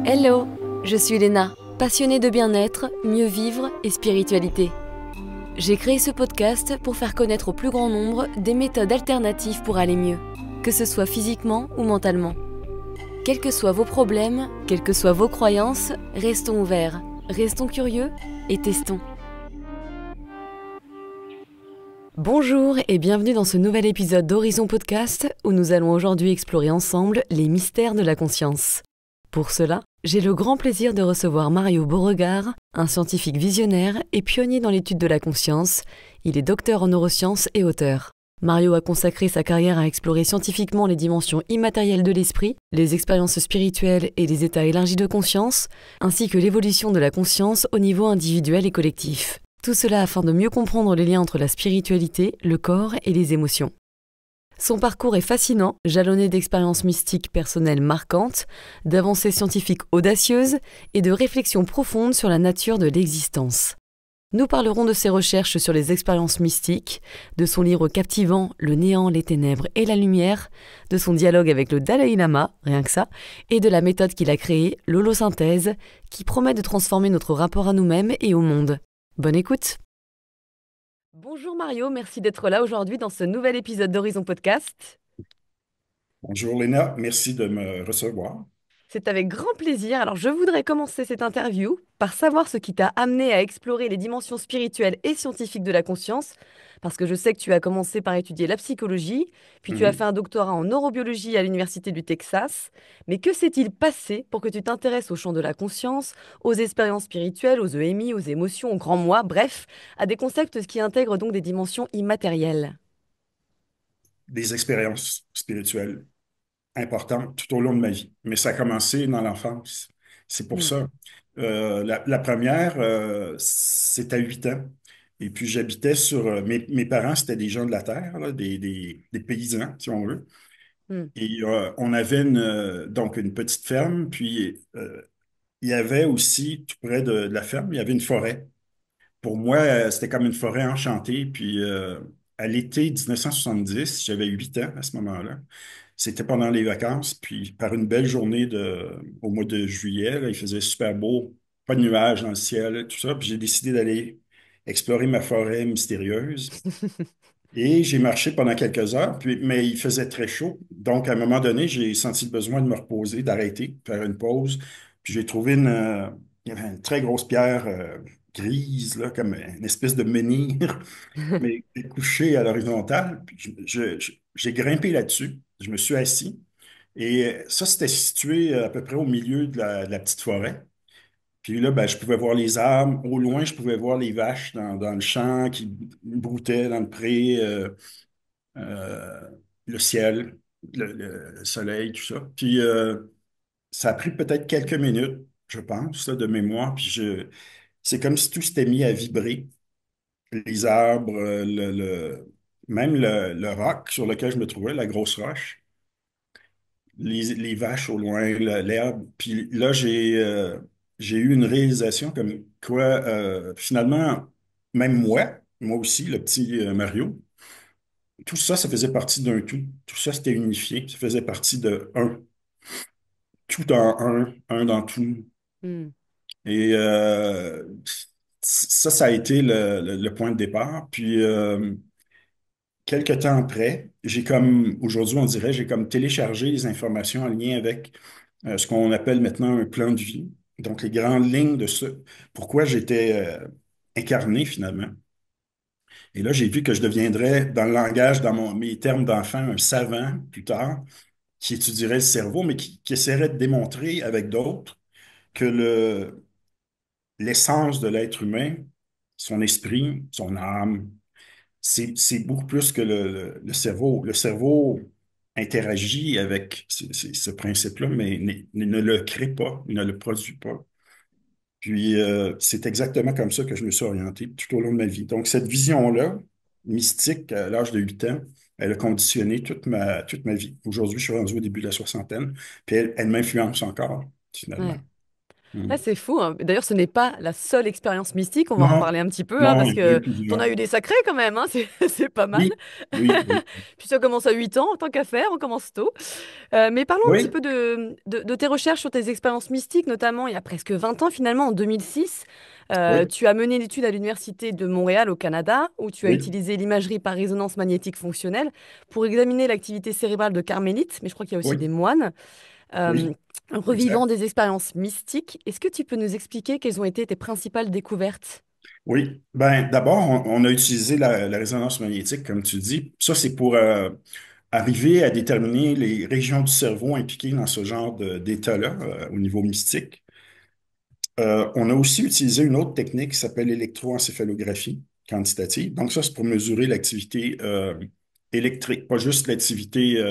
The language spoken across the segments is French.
Hello, je suis Léna, passionnée de bien-être, mieux vivre et spiritualité. J'ai créé ce podcast pour faire connaître au plus grand nombre des méthodes alternatives pour aller mieux, que ce soit physiquement ou mentalement. Quels que soient vos problèmes, quelles que soient vos croyances, restons ouverts, restons curieux et testons. Bonjour et bienvenue dans ce nouvel épisode d'Horizon Podcast où nous allons aujourd'hui explorer ensemble les mystères de la conscience. Pour cela, j'ai le grand plaisir de recevoir Mario Beauregard, un scientifique visionnaire et pionnier dans l'étude de la conscience. Il est docteur en neurosciences et auteur. Mario a consacré sa carrière à explorer scientifiquement les dimensions immatérielles de l'esprit, les expériences spirituelles et les états élargis de conscience, ainsi que l'évolution de la conscience au niveau individuel et collectif. Tout cela afin de mieux comprendre les liens entre la spiritualité, le corps et les émotions. Son parcours est fascinant, jalonné d'expériences mystiques personnelles marquantes, d'avancées scientifiques audacieuses et de réflexions profondes sur la nature de l'existence. Nous parlerons de ses recherches sur les expériences mystiques, de son livre captivant Le néant, les ténèbres et la lumière, de son dialogue avec le Dalai Lama, rien que ça, et de la méthode qu'il a créée, l'holosynthèse, qui promet de transformer notre rapport à nous-mêmes et au monde. Bonne écoute! Bonjour Mario, merci d'être là aujourd'hui dans ce nouvel épisode d'Horizon Podcast. Bonjour Léna, merci de me recevoir. C'est avec grand plaisir. Alors je voudrais commencer cette interview par savoir ce qui t'a amené à explorer les dimensions spirituelles et scientifiques de la conscience, parce que je sais que tu as commencé par étudier la psychologie, puis tu as fait Mhm. un doctorat en neurobiologie à l'Université du Texas. Mais que s'est-il passé pour que tu t'intéresses au champ de la conscience, aux expériences spirituelles, aux EMI, aux émotions, au grand moi, bref, à des concepts qui intègrent donc des dimensions immatérielles? Des expériences spirituelles importantes tout au long de ma vie, mais ça a commencé dans l'enfance. C'est pour Hmm. ça. La première, c'est à 8 ans. Et puis j'habitais sur... mes parents, c'était des gens de la terre, là, des paysans, si on veut. Hmm. Et on avait donc une petite ferme, puis il y avait aussi, tout près de la ferme, il y avait une forêt. Pour moi, c'était comme une forêt enchantée. Puis à l'été 1970, j'avais 8 ans à ce moment-là. C'était pendant les vacances. Puis par une belle journée au mois de juillet, là, il faisait super beau, pas de nuages dans le ciel, tout ça. Puis j'ai décidé d'aller explorer ma forêt mystérieuse. Et j'ai marché pendant quelques heures, mais il faisait très chaud. Donc, à un moment donné, j'ai senti le besoin de me reposer, d'arrêter, faire une pause. Puis j'ai trouvé il y avait une très grosse pierre grise, là, comme une espèce de menhir, mais couchée à l'horizontale. Puis j'ai grimpé là-dessus. Je me suis assis. Et ça, c'était situé à peu près au milieu de la petite forêt. Puis là, ben, je pouvais voir les arbres. Au loin, je pouvais voir les vaches dans le champ qui broutaient dans le pré. Euh, le ciel, le soleil, tout ça. Puis ça a pris peut-être quelques minutes, je pense, là, de mémoire. C'est comme si tout s'était mis à vibrer. Les arbres, même le roc sur lequel je me trouvais, la grosse roche, les vaches au loin, l'herbe. Puis là, j'ai eu une réalisation comme quoi, finalement, même moi aussi, le petit Mario, tout ça, ça faisait partie d'un tout. Tout ça, c'était unifié. Ça faisait partie de un. Tout en un dans tout. Hmm. Et ça a été le point de départ. Puis, quelques temps après, aujourd'hui, on dirait, j'ai comme téléchargé les informations en lien avec ce qu'on appelle maintenant un plan de vie. Donc, les grandes lignes de ce, pourquoi j'étais incarné finalement. Et là, j'ai vu que je deviendrais, dans le langage, mes termes d'enfant, un savant plus tard qui étudierait le cerveau, mais qui essaierait de démontrer avec d'autres que l'essence de l'être humain, son esprit, son âme, c'est beaucoup plus que le cerveau. Le cerveau interagit avec ce principe-là, mais ne le crée pas, il ne le produit pas. Puis, c'est exactement comme ça que je me suis orienté tout au long de ma vie. Donc, cette vision-là, mystique, à l'âge de 8 ans, elle a conditionné toute ma vie. Aujourd'hui, je suis rendu au début de la soixantaine, puis elle m'influence encore, finalement. Ouais. Ah, Mm. c'est fou, hein. D'ailleurs, ce n'est pas la seule expérience mystique. On va en Non, reparler un petit peu, hein, non, parce il y en a eu que t'en as plusieurs. eu des sacrés quand même, hein. C'est pas mal. Oui, oui, oui. Puis ça commence à 8 ans, tant qu'à faire, on commence tôt. Mais parlons un petit Oui, peu de tes recherches sur tes expériences mystiques, notamment il y a presque 20 ans finalement, en 2006. oui, Tu as mené l'étude à l'Université de Montréal au Canada, où tu as oui, utilisé l'imagerie par résonance magnétique fonctionnelle pour examiner l'activité cérébrale de carmélites, mais je crois qu'il y a aussi des oui, moines, euh, oui, revivant exact. des expériences mystiques. Est-ce que tu peux nous expliquer quelles ont été tes principales découvertes? Oui. Ben, d'abord, on a utilisé la résonance magnétique, comme tu dis. Ça, c'est pour arriver à déterminer les régions du cerveau impliquées dans ce genre d'état-là, au niveau mystique. On a aussi utilisé une autre technique qui s'appelle l'électroencéphalographie quantitative. Donc, ça, c'est pour mesurer l'activité électrique, pas juste l'activité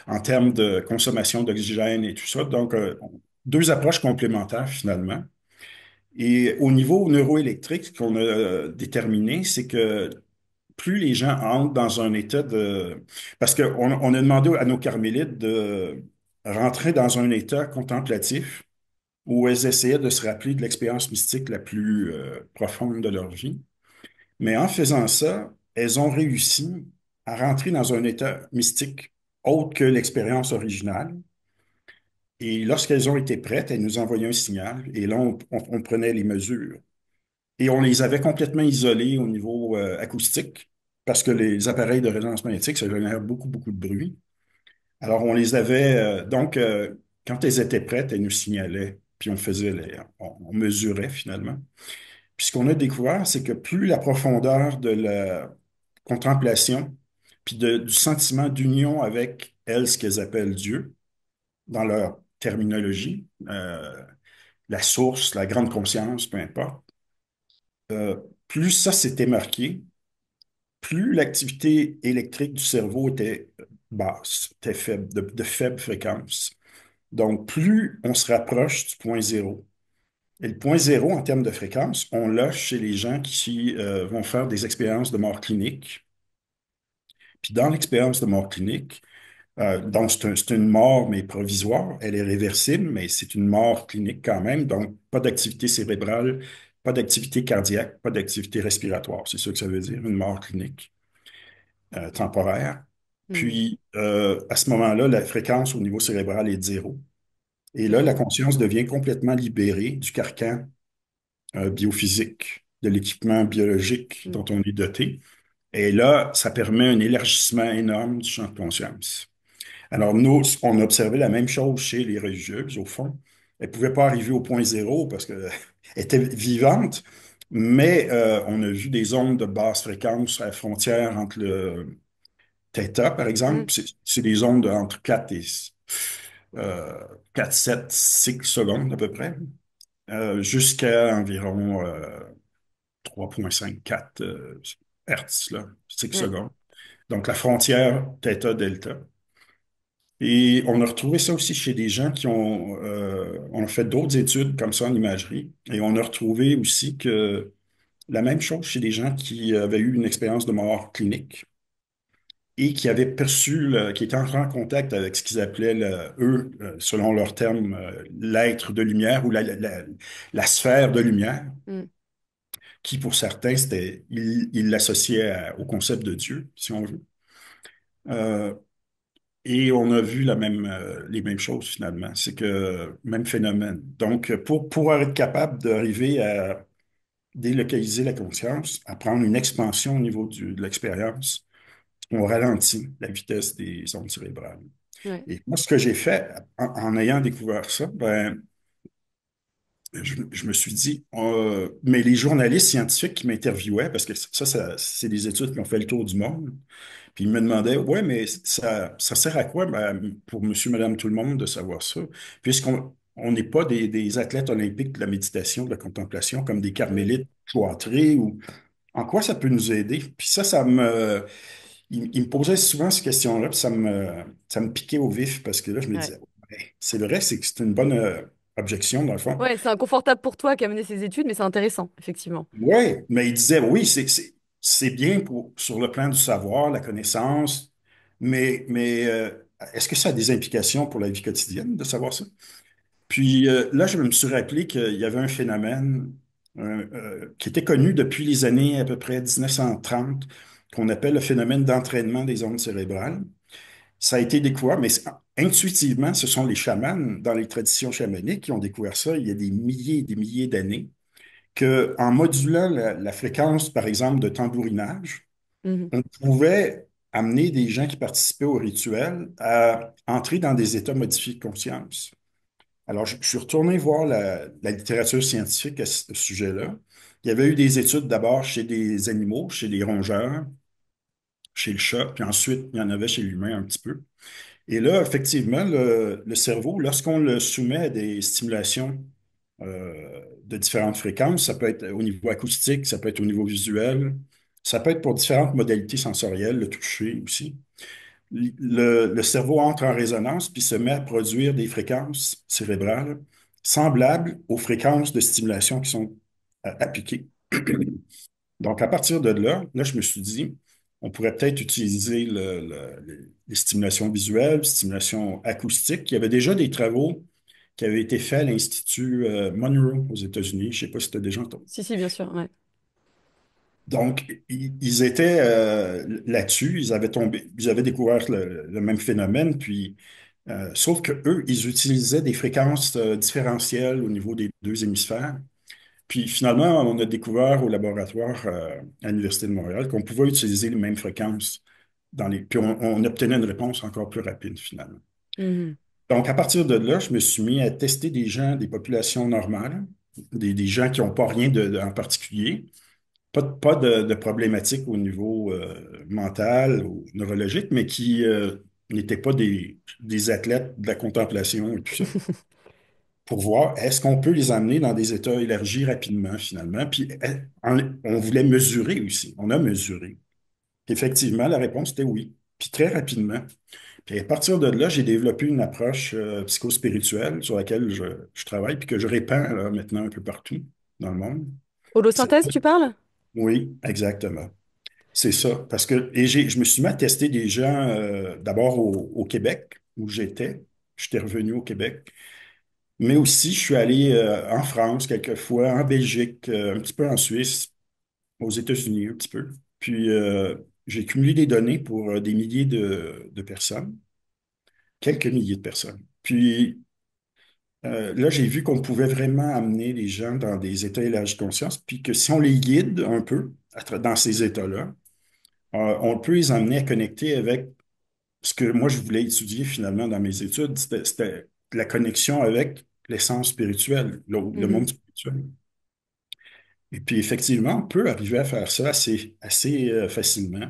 en termes de consommation d'oxygène et tout ça. Donc, deux approches complémentaires finalement. Et au niveau neuroélectrique, ce qu'on a déterminé, c'est que plus les gens entrent dans un état de... Parce qu'on a demandé à nos carmélites de rentrer dans un état contemplatif où elles essayaient de se rappeler de l'expérience mystique la plus profonde de leur vie. Mais en faisant ça, elles ont réussi à rentrer dans un état mystique autre que l'expérience originale. Et lorsqu'elles ont été prêtes, elles nous envoyaient un signal et là, on prenait les mesures. Et on les avait complètement isolées au niveau acoustique parce que les appareils de résonance magnétique, ça génère beaucoup, beaucoup de bruit. Alors, on les avait, quand elles étaient prêtes, elles nous signalaient, puis on mesurait finalement. Puis ce qu'on a découvert, c'est que plus la profondeur de la contemplation, puis du sentiment d'union avec elles, ce qu'elles appellent Dieu, dans leur terminologie, la source, la grande conscience, peu importe, euh, plus ça s'était marqué, plus l'activité électrique du cerveau était basse, était faible, de faible fréquence. Donc, plus on se rapproche du point zéro. Et le point zéro, en termes de fréquence, on l'a chez les gens qui vont faire des expériences de mort clinique. Puis dans l'expérience de mort clinique, donc c'est une mort, mais provisoire. Elle est réversible, mais c'est une mort clinique quand même. Donc, pas d'activité cérébrale, pas d'activité cardiaque, pas d'activité respiratoire. C'est ça que ça veut dire, une mort clinique temporaire. Hmm. Puis, à ce moment-là, la fréquence au niveau cérébral est de zéro. Et là, Hmm. la conscience devient complètement libérée du carcan biophysique, de l'équipement biologique Hmm. dont on est doté. Et là, ça permet un élargissement énorme du champ de conscience. Alors, nous, on a observé la même chose chez les religieuses, au fond. Elles ne pouvaient pas arriver au point zéro parce qu'elles étaient vivantes, mais on a vu des ondes de basse fréquence à la frontière entre le θ, par Hmm. exemple. C'est des ondes entre 4 et euh, 4, 7, 6 secondes à peu près, jusqu'à environ 3,54 Hertz, là, 6 Hmm. secondes. Donc, la frontière θ-delta. Et on a retrouvé ça aussi chez des gens on a fait d'autres études comme ça en imagerie. Et on a retrouvé aussi que la même chose chez des gens qui avaient eu une expérience de mort clinique et qui avaient perçu, qui étaient entrés en contact avec ce qu'ils appelaient, eux, selon leurs termes, l'être de lumière ou la sphère de lumière, Hmm. qui pour certains, ils l'associaient au concept de Dieu, si on veut. Euh, et on a vu les mêmes choses finalement. C'est que même phénomène. Donc, pour être capable d'arriver à délocaliser la conscience, à prendre une expansion au niveau de l'expérience, on ralentit la vitesse des ondes cérébrales. Ouais. Et moi, ce que j'ai fait en ayant découvert ça, ben, je me suis dit, mais les journalistes scientifiques qui m'interviewaient, parce que c'est des études qui ont fait le tour du monde, puis ils me demandaient, ouais, mais ça sert à quoi ben, pour monsieur, madame, tout le monde de savoir ça, puisqu'on n'est pas des athlètes olympiques de la méditation, de la contemplation, comme des Hmm. carmélites cloîtrés, ou en quoi ça peut nous aider? Puis il me posait souvent ces questions-là, puis ça me piquait au vif, parce que là, je me Ouais. disais, ouais, c'est vrai, c'est que c'est une bonne objection, dans le fond. Ouais, c'est inconfortable pour toi qui as mené ces études, mais c'est intéressant, effectivement. Oui, mais il disait, oui, c'est bien sur le plan du savoir, la connaissance, mais est-ce que ça a des implications pour la vie quotidienne de savoir ça? Puis là, je me suis rappelé qu'il y avait un phénomène qui était connu depuis les années à peu près 1930, qu'on appelle le phénomène d'entraînement des ondes cérébrales. Ça a été découvert, mais intuitivement, ce sont les chamans dans les traditions chamaniques qui ont découvert ça il y a des milliers d'années, qu'en modulant la fréquence, par exemple, de tambourinage, Mhm. on pouvait amener des gens qui participaient au rituel à entrer dans des états modifiés de conscience. Alors, je suis retourné voir la littérature scientifique à ce sujet-là. Il y avait eu des études d'abord chez des animaux, chez les rongeurs, chez le chat, puis ensuite, il y en avait chez l'humain un petit peu. Et là, effectivement, le cerveau, lorsqu'on le soumet à des stimulations de différentes fréquences, ça peut être au niveau acoustique, ça peut être au niveau visuel, ça peut être pour différentes modalités sensorielles, le toucher aussi. Le cerveau entre en résonance puis se met à produire des fréquences cérébrales semblables aux fréquences de stimulation qui sont appliquées. Donc, à partir de là, je me suis dit, on pourrait peut-être utiliser les stimulations visuelles, stimulations acoustiques. Il y avait déjà des travaux qui avaient été faits à l'Institut Monroe aux États-Unis. Je ne sais pas si tu as déjà entendu. Si, si, bien sûr, ouais. Donc, ils étaient là-dessus, ils avaient découvert le même phénomène, puis sauf que eux, ils utilisaient des fréquences différentielles au niveau des deux hémisphères. Puis finalement, on a découvert au laboratoire à l'Université de Montréal qu'on pouvait utiliser les mêmes fréquences puis on obtenait une réponse encore plus rapide finalement. Mhm. Donc, à partir de là, je me suis mis à tester des gens, des populations normales, des gens qui n'ont pas rien en particulier, pas de problématiques au niveau mental ou neurologique, mais qui n'étaient pas des athlètes de la contemplation et tout ça, pour voir est-ce qu'on peut les amener dans des états élargis rapidement, finalement. Puis on voulait mesurer aussi. On a mesuré. Effectivement, la réponse était oui. Puis très rapidement. Puis à partir de là, j'ai développé une approche psychospirituelle sur laquelle je travaille, puis que je répands là, maintenant un peu partout dans le monde. C'est- Holosynthèse, tu parles? Oui, exactement. C'est ça. Parce que je me suis mis à tester des gens d'abord au Québec, où j'étais. J'étais revenu au Québec. Mais aussi, je suis allé en France quelquefois, en Belgique, un petit peu en Suisse, aux États-Unis un petit peu. Puis, j'ai cumulé des données pour des milliers de personnes, quelques milliers de personnes. Puis, là, j'ai vu qu'on pouvait vraiment amener les gens dans des états élargis de conscience, puis que si on les guide un peu dans ces états-là, on peut les amener à connecter avec ce que moi, je voulais étudier finalement dans mes études, c'était la connexion avec l'essence spirituelle, le Mhm. monde spirituel. Et puis, effectivement, on peut arriver à faire ça assez facilement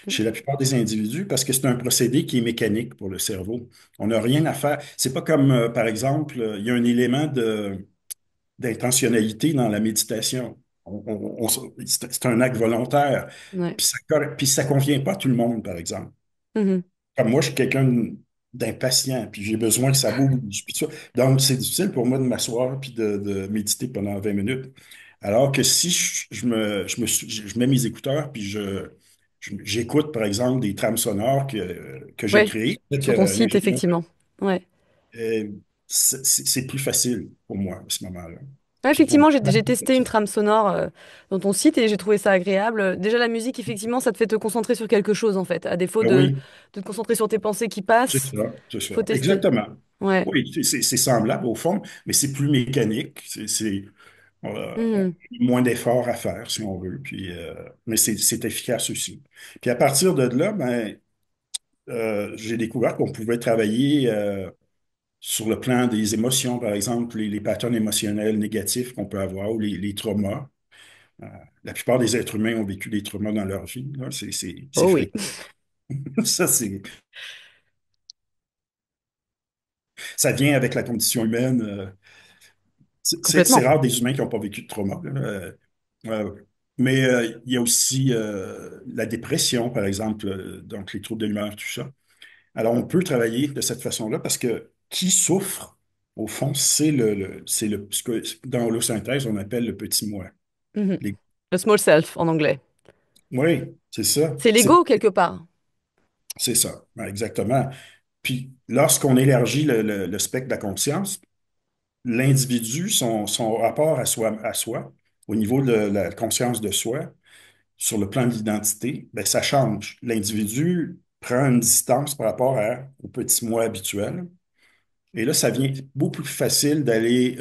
chez la plupart des individus parce que c'est un procédé qui est mécanique pour le cerveau. On n'a rien à faire. C'est pas comme, par exemple, il y a un élément d'intentionnalité dans la méditation. C'est un acte volontaire. Ouais. Puis ça convient pas à tout le monde, par exemple. Mhm. Comme moi, je suis quelqu'un d'impatient, puis j'ai besoin que ça bouge, puis tout ça. Donc, c'est difficile pour moi de m'asseoir puis de méditer pendant 20 minutes. Alors que si je mets mes écouteurs, puis j'écoute, par exemple, des trames sonores que j'ai Ouais, créées avec sur ton un site, ingénieur, effectivement. Ouais. euh, c'est plus facile pour moi à ce moment-là. Ouais, Puis pour effectivement, j'ai testé une trame sonore dans ton site et j'ai trouvé ça agréable. Déjà, la musique, effectivement, ça te fait te concentrer sur quelque chose, en fait. À défaut ben oui, de te concentrer sur tes pensées qui c'est passent, ça, c'est ça. faut tester. Exactement. Ouais. Oui, c'est semblable au fond, mais c'est plus mécanique. On a Mhm. moins d'efforts à faire, si on veut. Puis, mais c'est efficace aussi. Puis à partir de là, ben, j'ai découvert qu'on pouvait travailler sur le plan des émotions, par exemple, les patterns émotionnels négatifs qu'on peut avoir ou les traumas. Euh, la plupart des êtres humains ont vécu des traumas dans leur vie, là. C'est Oh oui, fréquent. Ça, ça vient avec la condition humaine. C'est complètement. rare des humains qui n'ont pas vécu de trauma, là. Mais il y a aussi la dépression, par exemple, donc les troubles de l'humeur, tout ça. Alors, on peut travailler de cette façon-là parce que qui souffre, au fond, c'est ce que dans l'holosynthèse, on appelle le petit moi. Mhm. Les- Le small self en anglais. oui, c'est ça. C'est l'ego, quelque part. C'est ça, ouais, exactement. Puis, lorsqu'on élargit le spectre de la conscience, l'individu, son rapport à soi, au niveau de la conscience de soi, sur le plan de l'identité, ben, ça change. L'individu prend une distance par rapport au petit moi habituel. Et là, ça devient beaucoup plus facile d'aller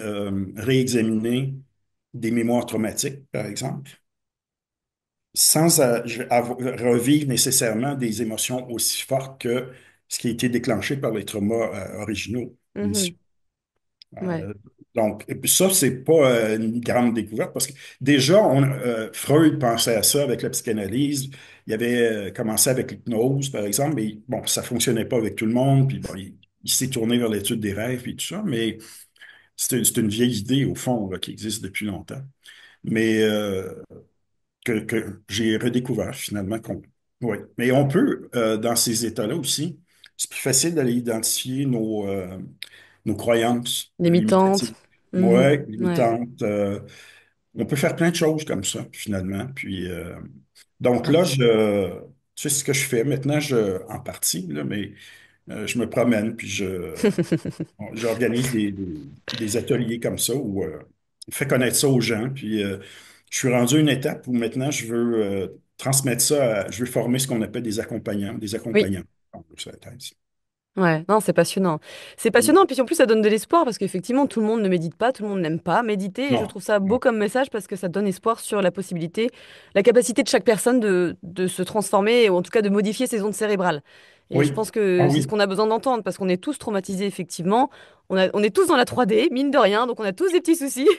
réexaminer des mémoires traumatiques, par exemple, sans revivre nécessairement des émotions aussi fortes que ce qui a été déclenché par les traumas originaux initiaux. Mhm. Ouais. Euh, donc, et puis ça, c'est pas une grande découverte parce que déjà, Freud pensait à ça avec la psychanalyse. Il avait commencé avec l'hypnose, par exemple, mais bon, ça fonctionnait pas avec tout le monde. Puis bon, il s'est tourné vers l'étude des rêves et tout ça, mais c'est une vieille idée, au fond, là, qui existe depuis longtemps. Mais que j'ai redécouvert finalement oui. Mais on peut, dans ces états-là aussi, c'est plus facile d'aller identifier nos croyances Limitante. limitatives. Mhm. Ouais, Ouais. limitantes. On peut faire plein de choses comme ça, finalement. Puis, donc Ah. là, tu sais ce que je fais maintenant, en partie, là, mais je me promène, puis j'organise des ateliers comme ça où je fais connaître ça aux gens. Puis je suis rendu à une étape où maintenant je veux transmettre ça, je veux former ce qu'on appelle des Oui. accompagnants. Donc, ça va être- Ouais, non, c'est passionnant. C'est Mm. passionnant, puis en plus ça donne de l'espoir parce qu'effectivement tout le monde ne médite pas, tout le monde n'aime pas méditer et je Non, trouve ça beau non. comme message parce que ça donne espoir sur la possibilité, la capacité de chaque personne de se transformer ou en tout cas de modifier ses ondes cérébrales. Et je Oui, pense ah que c'est ce oui, qu'on a besoin d'entendre parce qu'on est tous traumatisés effectivement, on est tous dans la 3D, mine de rien, donc on a tous des petits soucis.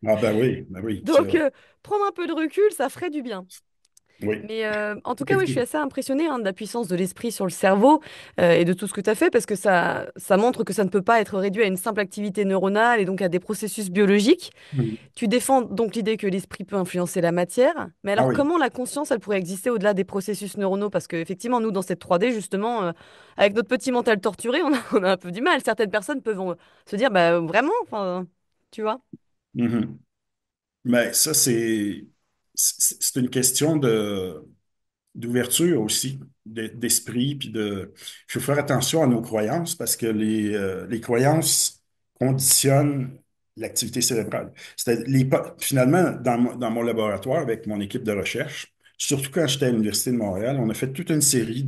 ah ben oui, ça, Donc prendre un peu de recul, ça ferait du bien. oui. Mais en tout cas, oui, je suis assez impressionnée de la puissance de l'esprit sur le cerveau et de tout ce que tu as fait parce que ça montre que ça ne peut pas être réduit à une simple activité neuronale et donc à des processus biologiques. Mm. Tu défends donc l'idée que l'esprit peut influencer la matière, mais Ah alors oui. comment la conscience, elle pourrait exister au-delà des processus neuronaux? Parce qu'effectivement, nous, dans cette 3D, justement, avec notre petit mental torturé, on a un peu du mal. Certaines personnes peuvent se dire, bah vraiment, enfin, tu vois? Mhm. Mais ça, c'est une question d'ouverture aussi, d'esprit, puis il faut faire attention à nos croyances parce que les croyances conditionnent l'activité cérébrale. Finalement, dans mon laboratoire avec mon équipe de recherche, surtout quand j'étais à l'Université de Montréal, on a fait toute une série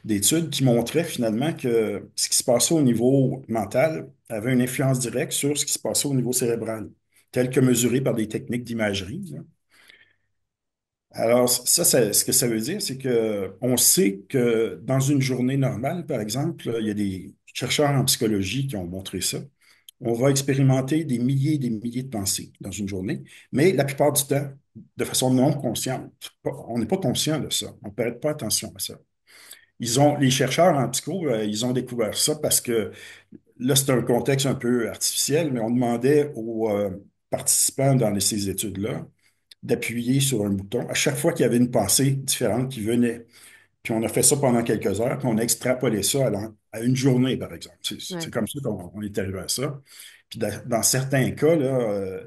d'études qui montraient finalement que ce qui se passait au niveau mental avait une influence directe sur ce qui se passait au niveau cérébral, tel que mesuré par des techniques d'imagerie, là. Alors, ce que ça veut dire, c'est que on sait que dans une journée normale, par exemple, il y a des chercheurs en psychologie qui ont montré ça. On va expérimenter des milliers et des milliers de pensées dans une journée, mais la plupart du temps, de façon non consciente. On n'est pas conscient de ça. On ne prête pas attention à ça. Les chercheurs en psycho, ils ont découvert ça parce que là, c'est un contexte un peu artificiel, mais on demandait aux participants dans ces études-là d'appuyer sur un bouton à chaque fois qu'il y avait une pensée différente qui venait. Puis on a fait ça pendant quelques heures, puis on a extrapolé ça à une journée, par exemple. C'est Ouais. comme ça qu'on est arrivé à ça. Puis dans certains cas, là,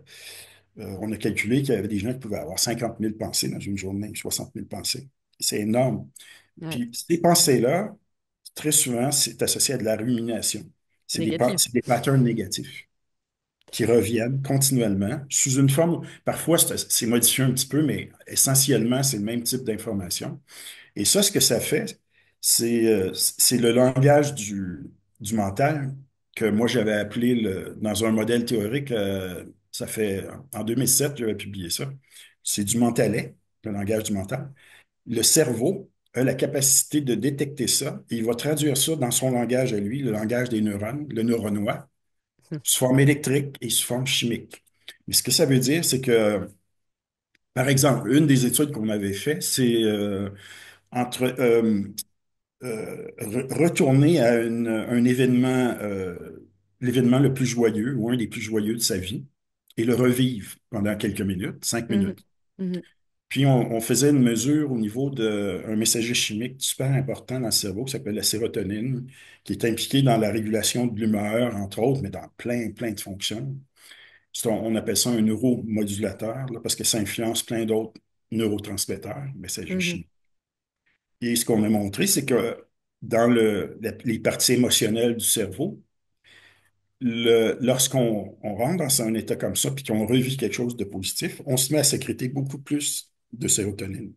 on a calculé qu'il y avait des gens qui pouvaient avoir 50 000 pensées dans une journée, 60 000 pensées. C'est énorme. Ouais. Puis ces pensées-là, très souvent, c'est associé à de la rumination. Négatif. C'est des patterns négatifs qui reviennent continuellement sous une forme, parfois c'est modifié un petit peu, mais essentiellement, c'est le même type d'information. Et ça, ce que ça fait, c'est le langage du mental que moi j'avais appelé dans un modèle théorique, ça fait en 2007, j'avais publié ça. C'est du mentalais, le langage du mental. Le cerveau a la capacité de détecter ça et il va traduire ça dans son langage à lui, le langage des neurones, le neuronois, sous forme électrique et sous forme chimique. Mais ce que ça veut dire, c'est que, par exemple, une des études qu'on avait fait, c'est entre retourner à un événement, l'événement le plus joyeux ou un des plus joyeux de sa vie et le revivre pendant quelques minutes, cinq Mhm. minutes. Mhm. Puis on faisait une mesure au niveau d'un messager chimique super important dans le cerveau qui s'appelle la sérotonine, qui est impliqué dans la régulation de l'humeur, entre autres, mais dans plein de fonctions. On appelle ça un neuromodulateur, là, parce que ça influence plein d'autres neurotransmetteurs, messagers Mhm. chimiques. Et ce qu'on a montré, c'est que dans les parties émotionnelles du cerveau, lorsqu'on rentre dans un état comme ça, puis qu'on revit quelque chose de positif, on se met à sécréter beaucoup plus de sérotonine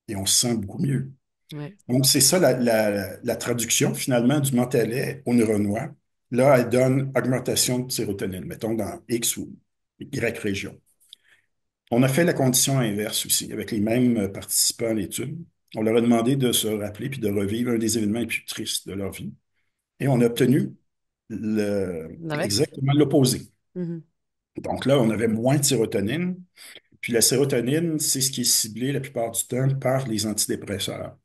et on se sent beaucoup mieux. Ouais. Donc, c'est ça la traduction finalement du mentalais au neuronois. Là, elle donne augmentation de sérotonine, mettons dans X ou Y région. On a fait la condition inverse aussi, avec les mêmes participants à l'étude. On leur a demandé de se rappeler puis de revivre un des événements les plus tristes de leur vie. Et on a obtenu L'inverse? exactement l'opposé. Mhm. Donc là, on avait moins de sérotonine. Puis la sérotonine, c'est ce qui est ciblé la plupart du temps par les antidépresseurs.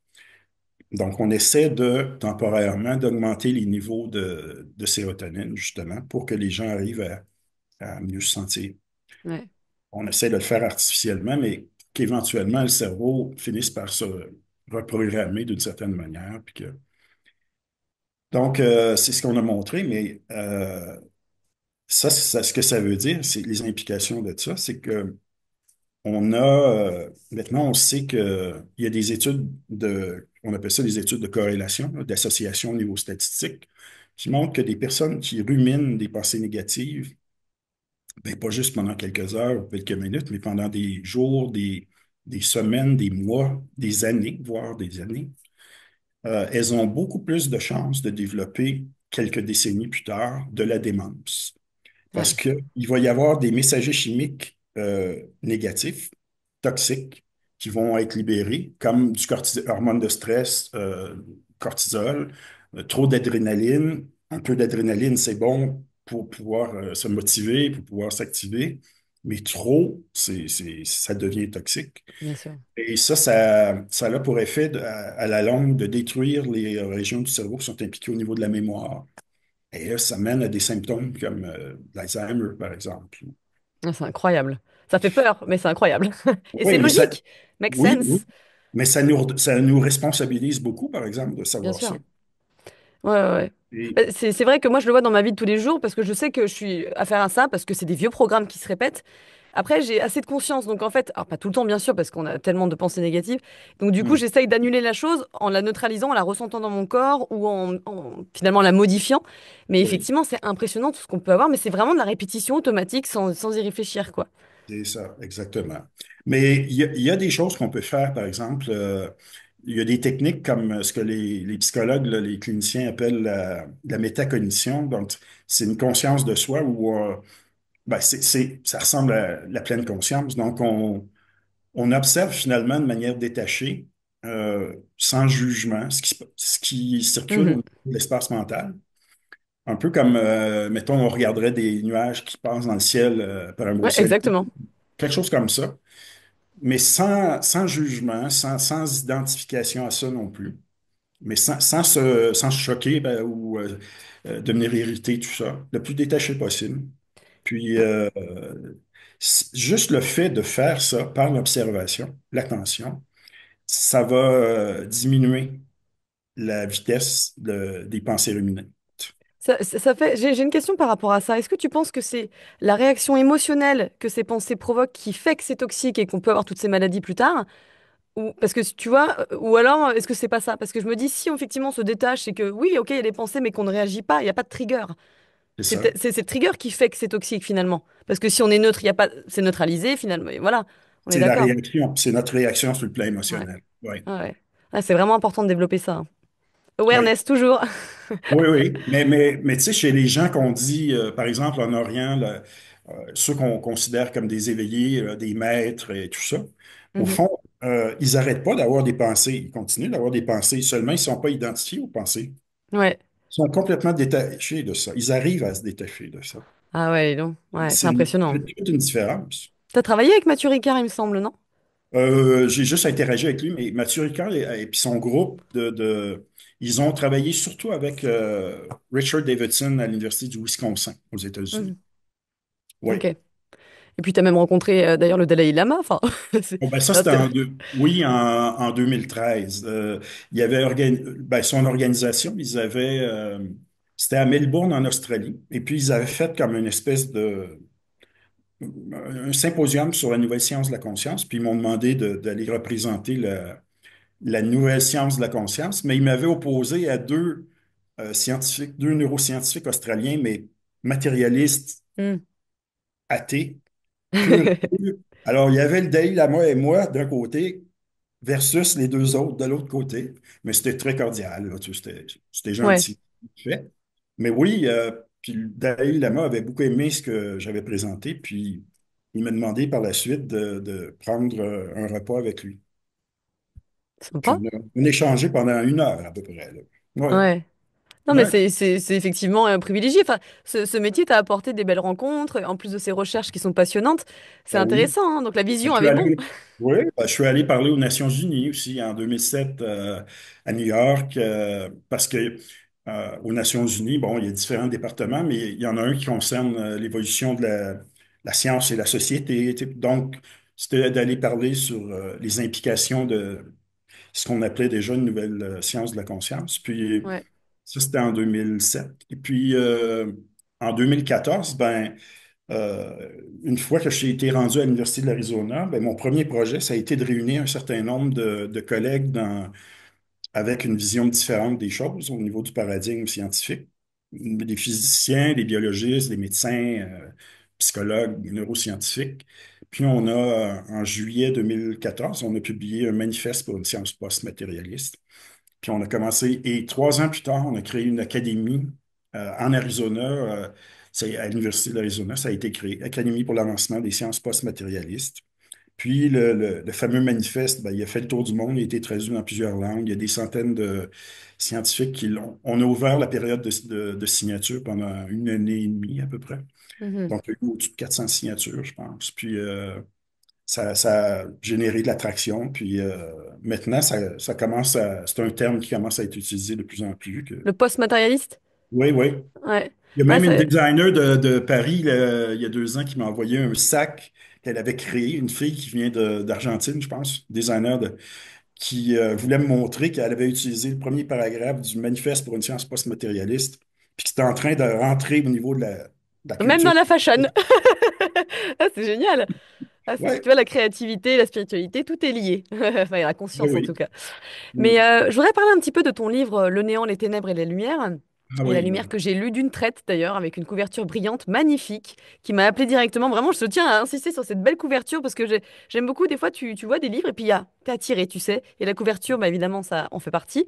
Donc, on essaie de temporairement d'augmenter les niveaux de sérotonine, justement, pour que les gens arrivent à mieux se sentir. Ouais. On essaie de le faire artificiellement, mais qu'éventuellement, le cerveau finisse par se reprogrammer d'une certaine manière. Donc, c'est ce qu'on a montré, mais ce que ça veut dire, c'est les implications de ça, c'est que maintenant, on sait qu'il y a des études on appelle ça des études de corrélation, là, d'association au niveau statistique, qui montrent que des personnes qui ruminent des pensées négatives, ben, pas juste pendant quelques heures ou quelques minutes, mais pendant des jours, des semaines, des mois, des années, voire des années, elles ont beaucoup plus de chances de développer quelques décennies plus tard de la démence. Parce Ouais. qu'il va y avoir des messagers chimiques négatifs, toxiques, qui vont être libérés, comme hormone de stress, cortisol, trop d'adrénaline. Un peu d'adrénaline, c'est bon pour pouvoir se motiver, pour pouvoir s'activer, mais trop, ça devient toxique. Bien sûr. Et ça a pour effet, à la longue, de détruire les régions du cerveau qui sont impliquées au niveau de la mémoire. Et là, ça mène à des symptômes comme l'Alzheimer, par exemple. Ah, c'est incroyable. Ça fait peur, mais c'est incroyable. Et c'est Oui, mais ça, logique. Make oui, oui. sense. Mais ça nous responsabilise beaucoup, par exemple, de Bien savoir ça. sûr. Ouais, ouais, ouais. Et Bah, c'est vrai que moi, je le vois dans ma vie de tous les jours parce que je sais que je suis affaire à ça, parce que c'est des vieux programmes qui se répètent. Après, j'ai assez de conscience. Donc, en fait, alors pas tout le temps, bien sûr, parce qu'on a tellement de pensées négatives. Donc, du coup, hmm, j'essaye d'annuler la chose en la neutralisant, en la ressentant dans mon corps ou finalement la modifiant. Mais oui, effectivement, c'est impressionnant tout ce qu'on peut avoir. Mais c'est vraiment de la répétition automatique sans y réfléchir, quoi. c'est ça, exactement. Mais il y a des choses qu'on peut faire, par exemple, il y a des techniques comme ce que les psychologues, là, les cliniciens appellent la métacognition. Donc, c'est une conscience de soi où ben, ça ressemble à la pleine conscience. Donc, on observe finalement de manière détachée, sans jugement, ce qui circule au Mhm. niveau de l'espace mental. Un peu comme, mettons, on regarderait des nuages qui passent dans le ciel par un beau Ouais, ciel. exactement. Quelque chose comme ça, mais sans jugement, sans identification à ça non plus, mais sans se choquer ben, ou devenir irrité, tout ça, le plus détaché possible. Puis, juste le fait de faire ça par l'observation, l'attention, ça va diminuer la vitesse des pensées ruminantes. Ça fait. J'ai une question par rapport à ça. Est-ce que tu penses que c'est la réaction émotionnelle que ces pensées provoquent qui fait que c'est toxique et qu'on peut avoir toutes ces maladies plus tard? Ou parce que tu vois, ou alors est-ce que c'est pas ça? Parce que je me dis si effectivement on se détache, c'est que oui, ok, il y a des pensées, mais qu'on ne réagit pas, il n'y a pas de trigger. C'est C'est ça. c'est le trigger qui fait que c'est toxique finalement. Parce que si on est neutre, il y a pas, c'est neutralisé finalement. Et voilà, on est C'est la d'accord. réaction, c'est notre réaction sur le plan Ouais, émotionnel. Oui, ouais. Ah, c'est vraiment important de développer ça, hein. oui. Awareness toujours. Oui, oui. Mais tu sais, chez les gens qu'on dit, par exemple, en Orient, là, ceux qu'on considère comme des éveillés, des maîtres et tout ça, au Mhm. fond, ils n'arrêtent pas d'avoir des pensées. Ils continuent d'avoir des pensées. Seulement, ils ne sont pas identifiés aux pensées. Ouais. Ils sont complètement détachés de ça. Ils arrivent à se détacher de ça. Ah ouais, donc, ouais, c'est C'est impressionnant. toute une différence. T'as travaillé avec Mathieu Ricard, il me semble, non? J'ai juste interagi avec lui, mais Mathieu Ricard et puis son groupe ils ont travaillé surtout avec Richard Davidson à l'Université du Wisconsin aux États-Unis. Mhm. Ok. Oui. Et puis t'as même rencontré d'ailleurs le Dalai Lama. Enfin, Bon, ben ça, enfin, c'était oui, en 2013. Il y avait ben, son organisation, c'était à Melbourne, en Australie. Et puis, ils avaient fait comme une espèce un symposium sur la nouvelle science de la conscience. Puis, ils m'ont demandé d'aller représenter la nouvelle science de la conscience. Mais ils m'avaient opposé à deux scientifiques, deux neuroscientifiques australiens, mais matérialiste, Hmm. athée, pur et dur. Alors, il y avait le Dalai Lama et moi d'un côté versus les deux autres de l'autre côté. Mais c'était très cordial, là, tu sais, c'était Ouais, gentil. Fait. Mais oui, puis le Dalai Lama avait beaucoup aimé ce que j'avais présenté, puis il m'a demandé par la suite de prendre un repas avec lui. Puis sympa. on a échangé pendant 1 heure à peu près, là. Ouais, Ouais. Non, mais ouais. c'est effectivement privilégié. Enfin, ce métier t'a apporté des belles rencontres, en plus de ces recherches qui sont passionnantes. C'est Ben oui. intéressant, hein. Donc la Je vision suis avait bon. allé, oui, ben, je suis allé parler aux Nations Unies aussi en 2007 à New York parce que aux Nations Unies, bon, il y a différents départements, mais il y en a un qui concerne l'évolution de la science et la société. Donc, c'était d'aller parler sur les implications de ce qu'on appelait déjà une nouvelle science de la conscience. Puis, Ouais. ça, c'était en 2007. Et puis, en 2014, ben, une fois que j'ai été rendu à l'Université de l'Arizona, ben, mon premier projet, ça a été de réunir un certain nombre de collègues avec une vision différente des choses au niveau du paradigme scientifique. Des physiciens, des biologistes, des médecins, psychologues, neuroscientifiques. Puis on a, en juillet 2014, on a publié un manifeste pour une science post-matérialiste. Puis on a commencé, et 3 ans plus tard, on a créé une académie en Arizona. C'est à l'Université de l'Arizona, ça a été créé, Académie pour l'avancement des sciences post-matérialistes. Puis le fameux manifeste, ben, il a fait le tour du monde, il a été traduit dans plusieurs langues. Il y a des centaines de scientifiques qui l'ont. On a ouvert la période de signature pendant 1 année et demie à peu près. Mhm. Donc, il y a eu au-dessus de 400 signatures, je pense. Puis, ça a généré de l'attraction. Puis maintenant, ça commence c'est un terme qui commence à être utilisé de plus en plus. Le post-matérialiste? Oui, oui. Ouais. Il y a Ouais, même une ça... designer de Paris, là, il y a 2 ans, qui m'a envoyé un sac qu'elle avait créé, une fille qui vient d'Argentine, je pense, designer qui voulait me montrer qu'elle avait utilisé le premier paragraphe du Manifeste pour une science post-matérialiste, puis qui était en train de rentrer au niveau de la Même culture. dans la fashion. Ah, c'est génial. Ah, Oui, tu vois, la créativité, la spiritualité, tout est lié. Enfin, la oui, conscience en tout oui. cas. Mais Mm. je voudrais parler un petit peu de ton livre Le néant, les ténèbres et les lumières. Ah Et la oui, lumière que j'ai lue d'une traite d'ailleurs, avec une couverture brillante, magnifique, qui m'a appelé directement. Vraiment, je te tiens à insister sur cette belle couverture parce que j'aime beaucoup. Des fois, tu vois des livres et puis t'es attiré, tu sais. Et la couverture, bah, évidemment, ça en fait partie.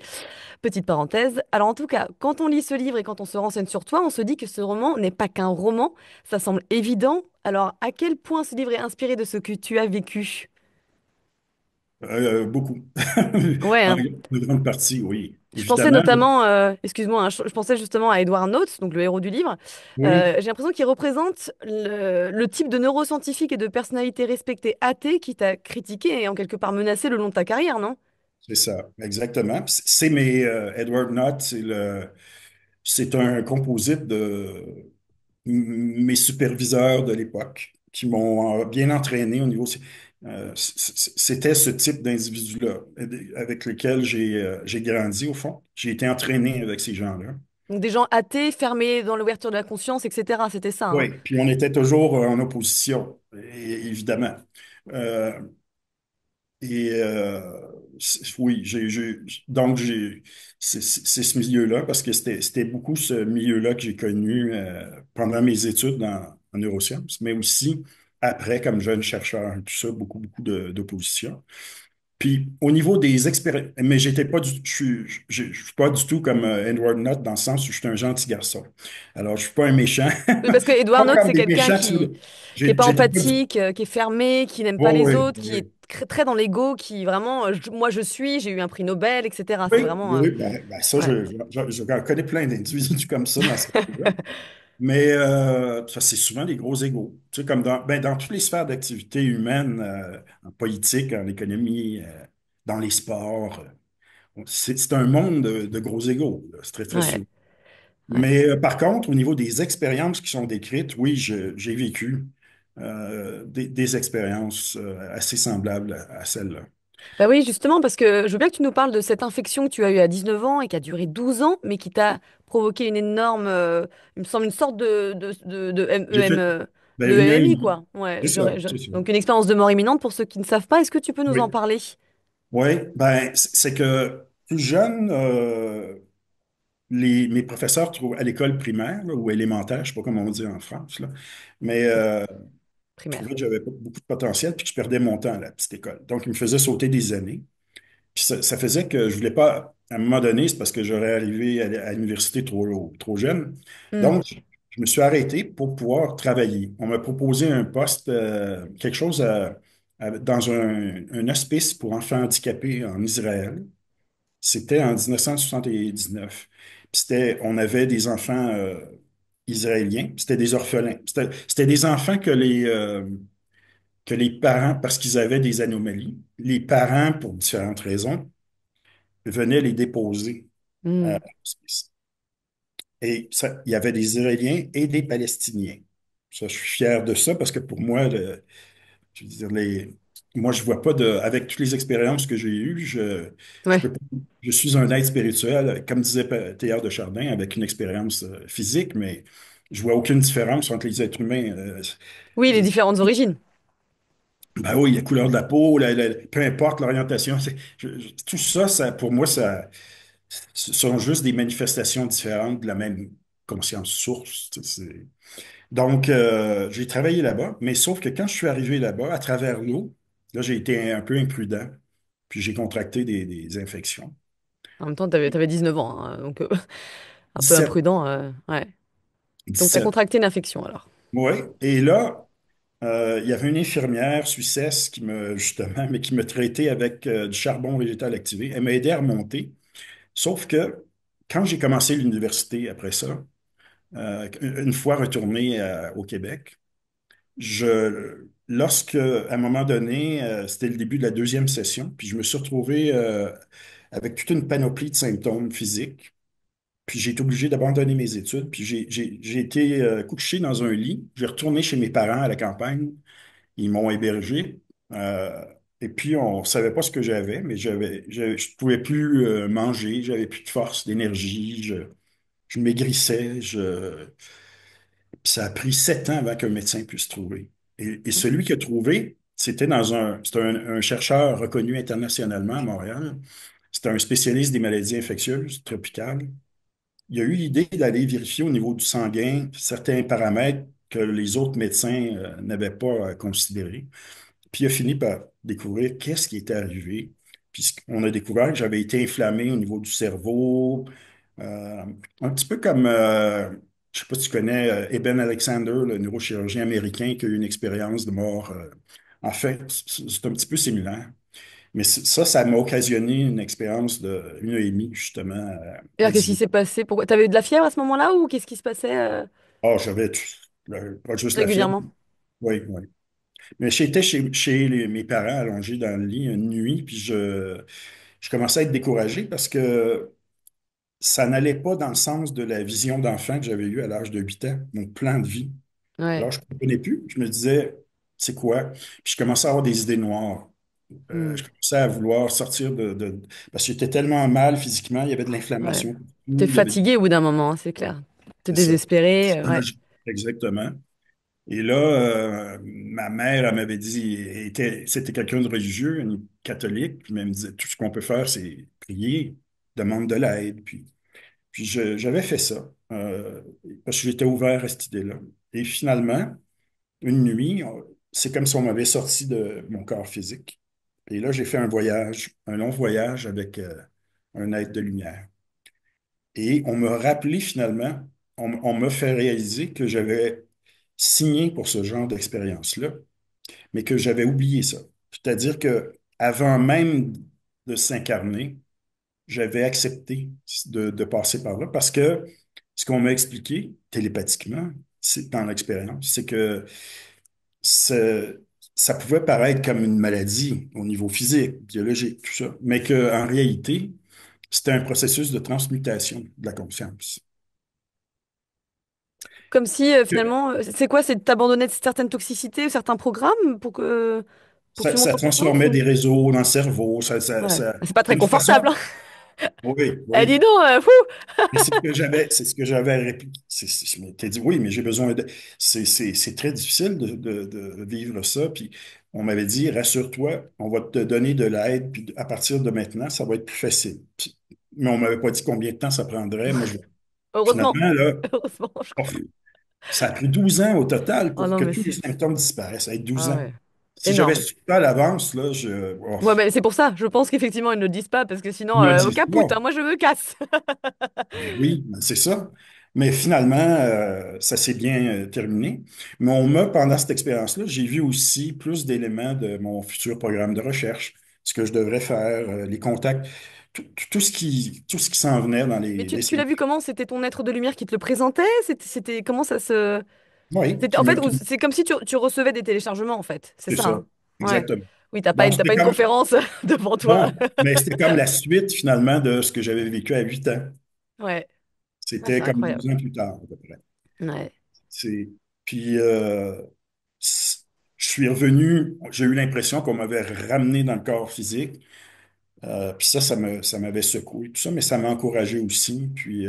Petite parenthèse. Alors, en tout cas, quand on lit ce livre et quand on se renseigne sur toi, on se dit que ce roman n'est pas qu'un roman. Ça semble évident. Alors, à quel point ce livre est inspiré de ce que tu as vécu? beaucoup. Ouais, En hein. grande partie, oui, Je pensais évidemment. notamment, excuse-moi, hein, je pensais justement à Edward Notes, donc le héros du livre. Oui, J'ai l'impression qu'il représente le type de neuroscientifique et de personnalité respectée athée qui t'a critiqué et en quelque part menacé le long de ta carrière, non? c'est ça, exactement. Puis c'est mes Edward Knott, c'est un composite de mes superviseurs de l'époque qui m'ont bien entraîné au niveau. C'était ce type d'individu-là avec lequel j'ai grandi, au fond. J'ai été entraîné avec ces gens-là. Donc des gens athées, fermés dans l'ouverture de la conscience, etc. C'était ça, hein. Oui, puis on était toujours en opposition, évidemment. Euh, oui, donc c'est ce milieu-là, parce que c'était beaucoup ce milieu-là que j'ai connu pendant mes études en neurosciences, mais aussi après, comme jeune chercheur, tout ça, beaucoup, beaucoup d'opposition. Puis au niveau des expériences, mais j'étais pas je suis pas du tout comme Edward Nutt dans le sens où je suis un gentil garçon. Alors, je suis pas un méchant, Oui, parce que Edward pas Note, comme c'est des quelqu'un méchants. qui est pas J'étais pas du. empathique, qui est fermé, qui n'aime pas Oh, les oui, autres, qui est oui. très dans l'ego, qui vraiment, moi je suis, j'ai eu un prix Nobel, etc. C'est Oui, vraiment, oui, ben, ça, ouais. je connais plein d'individus comme ça dans cette là. Mais ça, c'est souvent des gros égos. Tu sais, comme dans toutes les sphères d'activité humaine, en politique, en économie, dans les sports, c'est un monde de gros égos, là. C'est très, très Ouais, souvent. ouais. Mais par contre, au niveau des expériences qui sont décrites, oui, j'ai vécu des expériences assez semblables à celles-là. Bah oui, justement, parce que je veux bien que tu nous parles de cette infection que tu as eue à 19 ans et qui a duré 12 ans, mais qui t'a provoqué une énorme, il me semble, une sorte J'ai fait ben, de une heure et EMI, demie. quoi. Ouais, C'est ça, c'est ça. donc une expérience de mort imminente pour ceux qui ne savent pas. Est-ce que tu peux nous en Oui. parler? Oui, ben, c'est que plus jeune, mes professeurs à l'école primaire là, ou élémentaire, je ne sais pas comment on dit en France, là, mais Primaire. trouvaient que j'avais pas beaucoup de potentiel puis que je perdais mon temps à la petite école. Donc, ils me faisaient sauter des années. Puis ça faisait que je voulais pas, à un moment donné, c'est parce que j'aurais arrivé à l'université trop jeune. Hmm. Donc, je me suis arrêté pour pouvoir travailler. On m'a proposé un poste, quelque chose dans un hospice pour enfants handicapés en Israël. C'était en 1979. Puis on avait des enfants israéliens, puis c'était des orphelins. C'était des enfants que les parents, parce qu'ils avaient des anomalies, les parents, pour différentes raisons, venaient les déposer à Hmm. l'hospice. Et ça, il y avait des Israéliens et des Palestiniens. Ça, je suis fier de ça parce que pour moi, je veux dire, moi, je vois pas avec toutes les expériences que j'ai eues, je peux Ouais. pas- je suis un être spirituel, comme disait Théard de Chardin, avec une expérience physique, mais je vois aucune différence entre les êtres humains. Oui, les différentes origines. Ben oui, la couleur de la peau, peu importe l'orientation, tout ça, pour moi, ce sont juste des manifestations différentes de la même conscience source. Donc, j'ai travaillé là-bas, mais sauf que quand je suis arrivé là-bas, à travers l'eau, là, j'ai été un peu imprudent, puis j'ai contracté des infections. En même temps, t'avais 19 ans, hein, donc un peu 17, imprudent. Ouais. Donc, t'as 17. contracté une infection alors. Oui. Et là, il y avait une infirmière suissesse justement, mais qui me traitait avec du charbon végétal activé. Elle m'a aidé à remonter. Sauf que quand j'ai commencé l'université après ça, une fois retourné au Québec, lorsque, à un moment donné, c'était le début de la deuxième session, puis je me suis retrouvé avec toute une panoplie de symptômes physiques, puis j'ai été obligé d'abandonner mes études, puis j'ai été couché dans un lit. J'ai retourné chez mes parents à la campagne, ils m'ont hébergé, euh, et puis on ne savait pas ce que j'avais, mais je ne pouvais plus manger, j'avais plus de force, d'énergie, je maigrissais, puis ça a pris 7 ans avant qu'un médecin puisse trouver. Et celui qui a trouvé, c'était un chercheur reconnu internationalement à Montréal. C'était un spécialiste des maladies infectieuses tropicales. Il a eu l'idée d'aller vérifier au niveau du sanguin certains paramètres que les autres médecins n'avaient pas considérés. Puis il a fini par découvrir qu'est-ce qui était arrivé. Puis on a découvert que j'avais été inflammé au niveau du cerveau, euh, un petit peu comme, je sais pas si tu connais Eben Alexander, le neurochirurgien américain qui a eu une expérience de mort. En fait, c'est un petit peu similaire. Mais ça m'a occasionné une expérience de 1 an et demi, justement, Et à alors, qu'est-ce qui 10. s'est passé? Pourquoi? T'avais eu de la fièvre à ce moment-là ou qu'est-ce qui se passait Ah, j'avais pas juste la fièvre. régulièrement? Oui, oui. Mais j'étais chez mes parents allongés dans le lit une nuit, puis je commençais à être découragé parce que ça n'allait pas dans le sens de la vision d'enfant que j'avais eue à l'âge de 8 ans, mon plan de vie. Ouais. Alors, je ne comprenais plus. Je me disais, c'est quoi? Puis je commençais à avoir des idées noires. Hmm. Je commençais à vouloir sortir parce que j'étais tellement mal physiquement, il y avait de Ouais. l'inflammation partout, T'es il y avait... fatigué au bout d'un moment, hein, c'est clair. T'es C'est ça. désespéré, ouais. Psychologique. Exactement. Et là, ma mère, elle m'avait dit, c'était quelqu'un de religieux, une catholique, puis elle me disait, tout ce qu'on peut faire, c'est prier, demande de l'aide. Puis j'avais fait ça, parce que j'étais ouvert à cette idée-là. Et finalement, une nuit, c'est comme si on m'avait sorti de mon corps physique. Et là, j'ai fait un voyage, un long voyage avec un être de lumière. Et on m'a rappelé finalement, on m'a fait réaliser que j'avais signé pour ce genre d'expérience-là, mais que j'avais oublié ça. C'est-à-dire que avant même de s'incarner, j'avais accepté de passer par là parce que ce qu'on m'a expliqué télépathiquement, c'est dans l'expérience, c'est que ce- ça pouvait paraître comme une maladie au niveau physique, biologique, tout ça, mais qu'en réalité, c'était un processus de transmutation de la conscience. Comme si finalement, c'est quoi? C'est de t'abandonner de certaines toxicités ou certains programmes pour que tu montes Ça en conscience transformait ou... des réseaux dans le cerveau. Ouais. C'est pas C'est très une façon. confortable, hein. Oui, Eh, dis oui. donc, fou! Mais c'est ce que j'avais répliqué. Je m'étais dit, oui, mais j'ai besoin de. C'est très difficile de vivre ça. Puis on m'avait dit, rassure-toi, on va te donner de l'aide. Puis à partir de maintenant, ça va être plus facile. Puis mais on m'avait pas dit combien de temps ça prendrait. Heureusement. Finalement, là, Heureusement, je oh, crois. ça a pris 12 ans au total Oh pour non, que mais tous les c'est... symptômes disparaissent. Avec 12 Ah ans. ouais. Si j'avais Énorme. su ça à l'avance, là, je. Oh, Ouais, mais c'est pour ça. Je pense qu'effectivement, ils ne le disent pas parce que sinon, ils me au disent capoute, hein, pas. moi, je me casse. Ben oui, ben c'est ça. Mais finalement, ça s'est bien terminé. Mais pendant cette expérience-là, j'ai vu aussi plus d'éléments de mon futur programme de recherche, ce que je devrais faire, les contacts, tout ce qui s'en venait dans Mais les tu l'as cinq. vu comment? C'était ton être de lumière qui te le présentait? Comment ça se... Oui, En fait, c'est comme si tu recevais des téléchargements, en fait. C'est c'est ça, ça, hein? Ouais. exactement. Oui, Donc, t'as c'était pas une comme, conférence devant toi. non, mais c'était comme la suite finalement de ce que j'avais vécu à 8 ans. Ouais. Ah, c'est C'était comme incroyable. 12 ans plus tard, à peu près. Ouais. C'est, puis, c- je suis revenu, j'ai eu l'impression qu'on m'avait ramené dans le corps physique. Puis ça m'avait secoué, tout ça, mais ça m'a encouragé aussi. Puis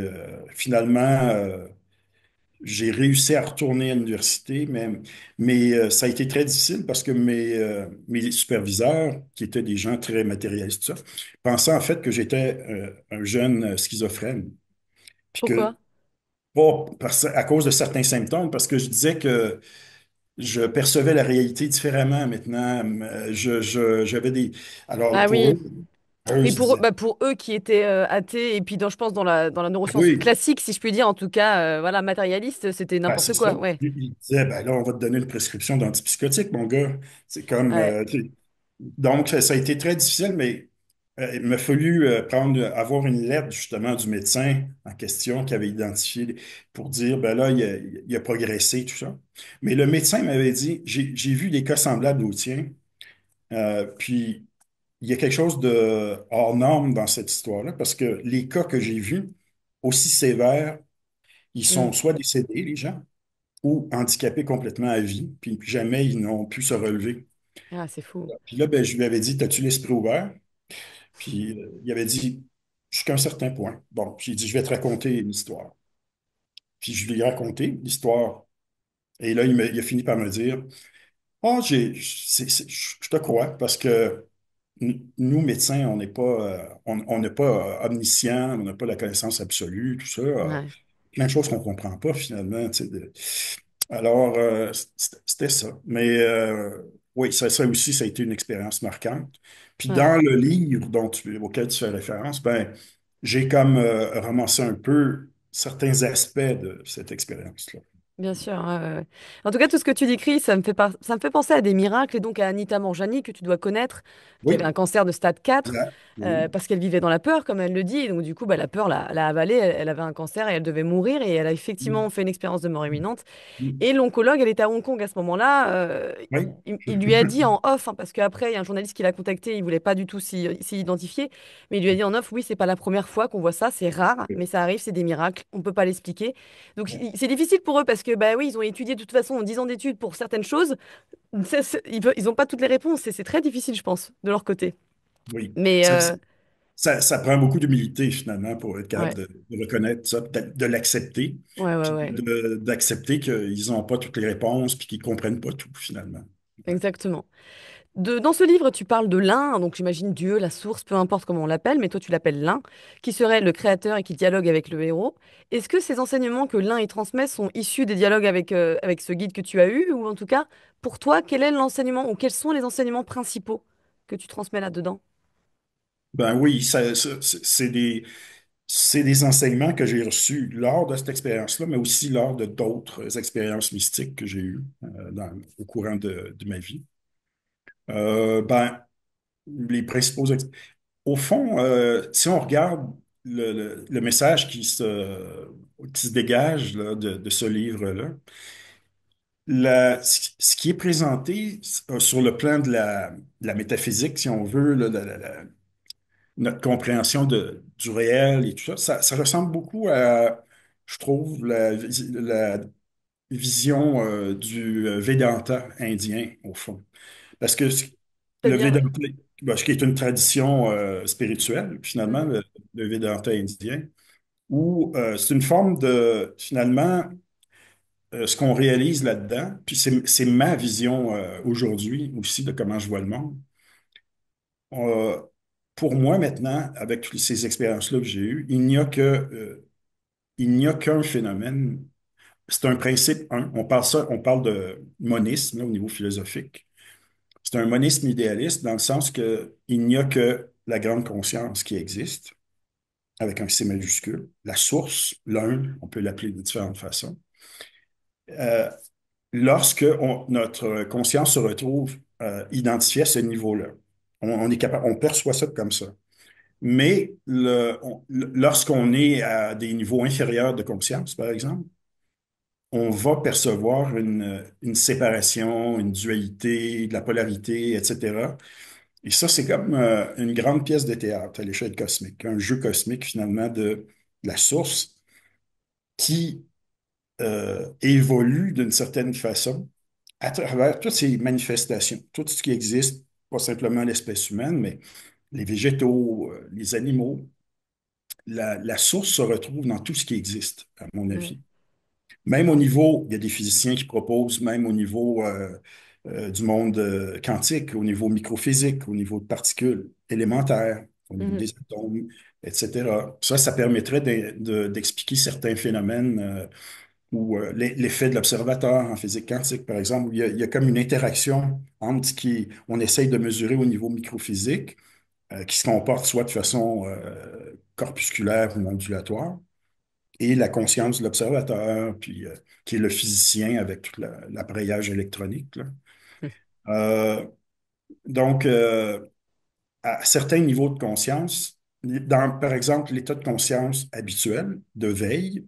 finalement, j'ai réussi à retourner à l'université, mais ça a été très difficile parce que mes superviseurs, qui étaient des gens très matérialistes, tout ça, pensaient en fait que j'étais un jeune schizophrène. Puis Pourquoi? que, pas à cause de certains symptômes, parce que je disais que je percevais la réalité différemment maintenant. J'avais des. Alors Ah pour oui. eux, eux, Oui, ils disaient, pour eux qui étaient athées, et puis je pense dans la ah neuroscience oui, classique, si je puis dire, en tout cas, voilà, matérialiste, c'était ben, n'importe c'est ça. quoi. Ouais. Ils disaient, ben là, on va te donner une prescription d'antipsychotique, mon gars. C'est comme. Ouais. Donc, ça a été très difficile, mais il m'a fallu avoir une lettre justement du médecin en question qui avait identifié pour dire, ben là, il a progressé, tout ça. Mais le médecin m'avait dit, j'ai vu des cas semblables au tien, puis il y a quelque chose de hors norme dans cette histoire-là, parce que les cas que j'ai vus, aussi sévères, ils Mm. sont soit décédés, les gens, ou handicapés complètement à vie, puis jamais ils n'ont pu se relever. Ah, c'est fou. Puis là, ben, je lui avais dit, t'as-tu l'esprit ouvert? Puis il avait dit, jusqu'à un certain point. Bon, j'ai dit, je vais te raconter une histoire. Puis je lui ai raconté l'histoire. Et là, il a fini par me dire, oh, je te crois, parce que nous, médecins, on n'est pas omniscients, on n'a pas la connaissance absolue, tout ça. Ouais. Plein de choses qu'on ne comprend pas finalement. Tu sais, alors, c'était ça. Mais oui, ça aussi, ça a été une expérience marquante. Puis Ouais. dans le livre auquel tu fais référence, ben, j'ai comme ramassé un peu certains aspects de cette expérience-là. Bien sûr. Ouais, ouais, ouais. En tout cas, tout ce que tu décris, ça me fait penser à des miracles et donc à Anita Moorjani, que tu dois connaître, qui avait Oui, un cancer de stade 4, oui, parce qu'elle vivait dans la peur, comme elle le dit. Et donc, du coup, bah, la peur l'a avalée. Elle avait un cancer et elle devait mourir. Et elle a effectivement fait une expérience de mort imminente. oui, Et l'oncologue, elle était à Hong Kong à ce moment-là. oui, Il lui a dit en off, hein, parce qu'après, il y a un journaliste qui l'a contacté, il voulait pas du tout s'y identifier, mais il lui a dit en off, oui, c'est pas la première fois qu'on voit ça, c'est rare, mais ça arrive, c'est des miracles, on peut pas l'expliquer. Donc c'est difficile pour eux parce que, bah oui, ils ont étudié de toute façon en 10 ans d'études pour certaines choses. Ils ont pas toutes les réponses et c'est très difficile, je pense, de leur côté. oui. Mais Ça prend beaucoup d'humilité finalement pour être capable ouais, de reconnaître ça, de l'accepter, ouais, ouais, puis ouais, d'accepter qu'ils n'ont pas toutes les réponses, puis qu'ils ne comprennent pas tout finalement. Ouais. exactement. Dans ce livre, tu parles de l'un, donc j'imagine Dieu, la source, peu importe comment on l'appelle, mais toi tu l'appelles l'un, qui serait le créateur et qui dialogue avec le héros. Est-ce que ces enseignements que l'un y transmet sont issus des dialogues avec ce guide que tu as eu, ou en tout cas, pour toi, quel est l'enseignement, ou quels sont les enseignements principaux que tu transmets là-dedans? Ben oui, c'est des enseignements que j'ai reçus lors de cette expérience-là, mais aussi lors de d'autres expériences mystiques que j'ai eues au courant de ma vie. Ben, les principaux... Au fond, si on regarde le message qui se dégage là, de ce livre-là, ce qui est présenté sur le plan de la métaphysique, si on veut, là, notre compréhension du réel et tout ça, ça ressemble beaucoup à, je trouve, la vision du Vedanta indien, au fond. Parce que le C'est-à-dire, Vedanta, ben, ce qui est une tradition spirituelle, finalement, mhm, le Vedanta indien, où c'est une forme de, finalement, ce qu'on réalise là-dedans, puis c'est ma vision aujourd'hui aussi de comment je vois le monde. pour moi, maintenant, avec toutes ces expériences-là que j'ai eues, il n'y a qu'un phénomène. C'est un principe, on parle de monisme, là, au niveau philosophique. C'est un monisme idéaliste dans le sens que il n'y a que la grande conscience qui existe, avec un C majuscule. La source, l'un, on peut l'appeler de différentes façons. Euh, Lorsque notre conscience se retrouve identifiée à ce niveau-là, on est capable, on perçoit ça comme ça. Mais lorsqu'on est à des niveaux inférieurs de conscience, par exemple, on va percevoir une séparation, une dualité, de la polarité, etc. Et ça, c'est comme une grande pièce de théâtre à l'échelle cosmique, un jeu cosmique finalement de la source qui évolue d'une certaine façon à travers toutes ces manifestations, tout ce qui existe, pas simplement l'espèce humaine, mais les végétaux, les animaux. La source se retrouve dans tout ce qui existe, à mon Ouais. avis. Même au niveau, il y a des physiciens qui proposent, même au niveau du monde quantique, au niveau microphysique, au niveau de particules élémentaires, au niveau Mhm. des atomes, etc. Ça permettrait d'expliquer certains phénomènes ou l'effet de l'observateur en physique quantique, par exemple, où il y a comme une interaction entre ce qui on essaye de mesurer au niveau microphysique, qui se comporte soit de façon corpusculaire ou ondulatoire, et la conscience de l'observateur, puis qui est le physicien avec tout l'appareillage électronique, là. Euh, donc, à certains niveaux de conscience, par exemple, l'état de conscience habituel de veille,